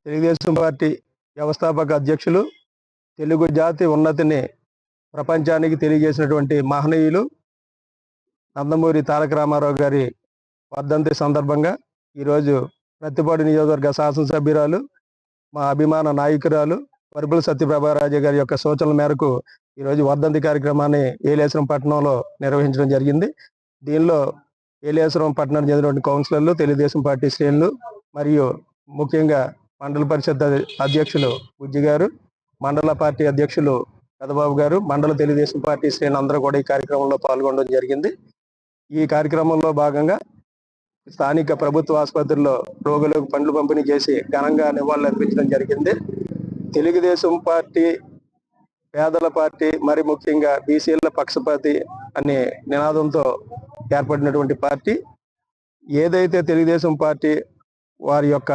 Telugu Desam party వ్యవస్థాపక అధ్యక్షులు, తెలుగు జాతి ఉన్నతిని ప్రపంచానికి తెలియజేసినటువంటి మహనీయులు నందమూరి తారక రామారావు గారి వర్ధంతి సందర్భంగా ఈరోజు ప్రత్తిపాడు నియోజకవర్గ శాసనసభ్యురాలు, మా అభిమాన నాయకురాలు వరుపుల సత్యప్రభారాజు గారి యొక్క సూచనల మేరకు ఈరోజు వర్ధంతి కార్యక్రమాన్ని ఏలేశ్వరం పట్టణంలో నిర్వహించడం జరిగింది. దీనిలో ఏలేశ్వరం పట్టణానికి చెందినటువంటి కౌన్సిలర్లు, తెలుగుదేశం పార్టీ శ్రేణులు మరియు ముఖ్యంగా మండల పరిషత్ అధ్యక్షులు బుజ్జి గారు, మండల పార్టీ అధ్యక్షులు పెదబాబు గారు, మండల తెలుగుదేశం పార్టీ శ్రేణులు అందరూ కూడా ఈ కార్యక్రమంలో పాల్గొనడం జరిగింది. ఈ కార్యక్రమంలో భాగంగా స్థానిక ప్రభుత్వ ఆసుపత్రిలో రోగులకు పండ్లు పంపిణీ చేసి ఘనంగా నివాళులు అర్పించడం జరిగింది. తెలుగుదేశం పార్టీ పేదల పార్టీ, మరి ముఖ్యంగా బీసీల పక్షపాతి అనే నినాదంతో ఏర్పడినటువంటి పార్టీ. ఏదైతే తెలుగుదేశం పార్టీ వారి యొక్క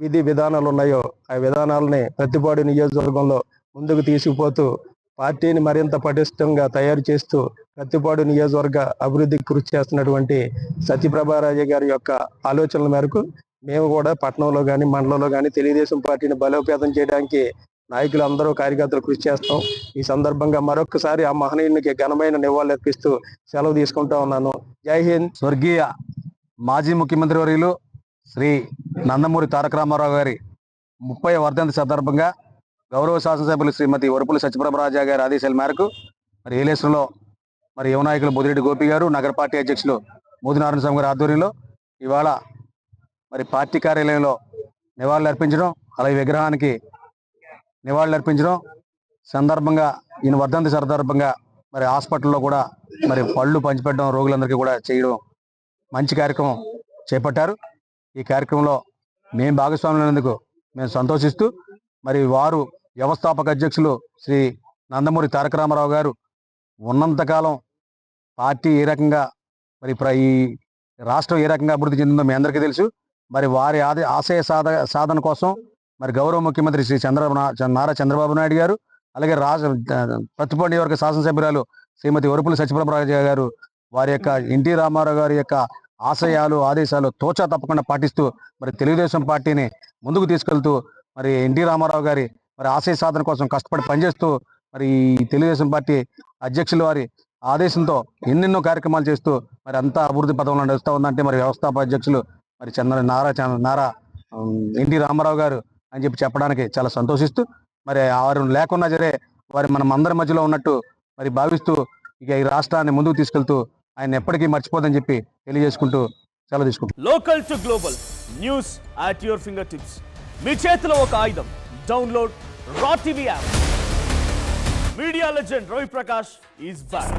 విధి విధానాలు ఉన్నాయో ఆ విధానాలని ప్రత్తిపాడు నియోజకవర్గంలో ముందుకు తీసుకుపోతూ పార్టీని మరింత పటిష్టంగా తయారు చేస్తూ ప్రత్తిపాడు నియోజకవర్గ అభివృద్ధికి కృషి చేస్తున్నటువంటి సత్యప్రభారాజు గారి యొక్క ఆలోచనల మేరకు మేము కూడా పట్టణంలో కానీ మండలంలో కానీ తెలుగుదేశం పార్టీని బలోపేతం చేయడానికి నాయకులు అందరూ కార్యకర్తలు కృషి చేస్తాం. ఈ సందర్భంగా మరొకసారి ఆ మహనీయునికి ఘనమైన నివాళులు అర్పిస్తూ సెలవు తీసుకుంటా ఉన్నాను. జై హింద్. స్వర్గీయ మాజీ ముఖ్యమంత్రి వర్యులు శ్రీ నందమూరి తారక రామారావు గారి 30వ వర్ధంతి సందర్భంగా గౌరవ శాసనసభ్యులు శ్రీమతి వరుపుల సత్యప్రభారాజు గారి ఆదేశాల మేరకు మరి ఏలేశ్వరంలో మరి యువ నాయకులు బొదిరెడ్డి గోపి గారు, నగర పార్టీ అధ్యక్షులు మోది నారాయణ స్వామి గారి ఆధ్వర్యంలో ఇవాళ మరి పార్టీ కార్యాలయంలో నివాళులు అర్పించడం, అలాగే విగ్రహానికి నివాళులు అర్పించడం సందర్భంగా ఈయన వర్ధంతి సందర్భంగా మరి హాస్పిటల్లో కూడా మరి పళ్ళు పంచిపెట్టడం, రోగులందరికీ కూడా చేయడం మంచి కార్యక్రమం చేపట్టారు. ఈ కార్యక్రమంలో మేము భాగస్వాములైనందుకు మేము సంతోషిస్తూ మరి వారు వ్యవస్థాపక అధ్యక్షులు శ్రీ నందమూరి తారక రామారావు గారు ఉన్నంతకాలం పార్టీ ఏ రకంగా మరి ఈ రాష్ట్రం ఏ రకంగా అభివృద్ధి చెందిందో మీ అందరికీ తెలుసు. మరి వారి ఆశయ సాధన కోసం మరి గౌరవ ముఖ్యమంత్రి శ్రీ నారా చంద్రబాబు నాయుడు గారు, అలాగే ప్రత్తిపాడు నియోజకవర్గ శాసనసభ్యురాలు శ్రీమతి వరుపుల సత్యప్రభారాజు గారు వారి యొక్క ఎన్టీ రామారావు గారి యొక్క ఆశయాలు, ఆదేశాలు తోచా తప్పకుండా పాటిస్తూ మరి తెలుగుదేశం పార్టీని ముందుకు తీసుకెళ్తూ మరి ఎన్టీ రామారావు గారి మరి ఆశయ సాధన కోసం కష్టపడి పనిచేస్తూ మరి ఈ తెలుగుదేశం పార్టీ అధ్యక్షుల వారి ఆదేశంతో ఎన్నెన్నో కార్యక్రమాలు చేస్తూ మరి అంతా అభివృద్ధి పదంలో నడుస్తూ ఉందంటే మరి వ్యవస్థాపక అధ్యక్షులు మరి నారా ఎన్టీ రామారావు గారు అని చెప్పడానికి చాలా సంతోషిస్తూ మరి వారు లేకున్నా సరే వారి మనం అందరి మధ్యలో ఉన్నట్టు మరి భావిస్తూ ఇక ఈ రాష్ట్రాన్ని ముందుకు తీసుకెళ్తూ ఆయన ఎప్పటికీ మర్చిపోదని చెప్పి తెలియజేసుకుంటూ సెలవు తీసుకుంటాం. Local to global news at your fingertips. మీ చేతిలో ఒక ఆయుధం. Download Raa TV app. Media legend Ravi Prakash is back.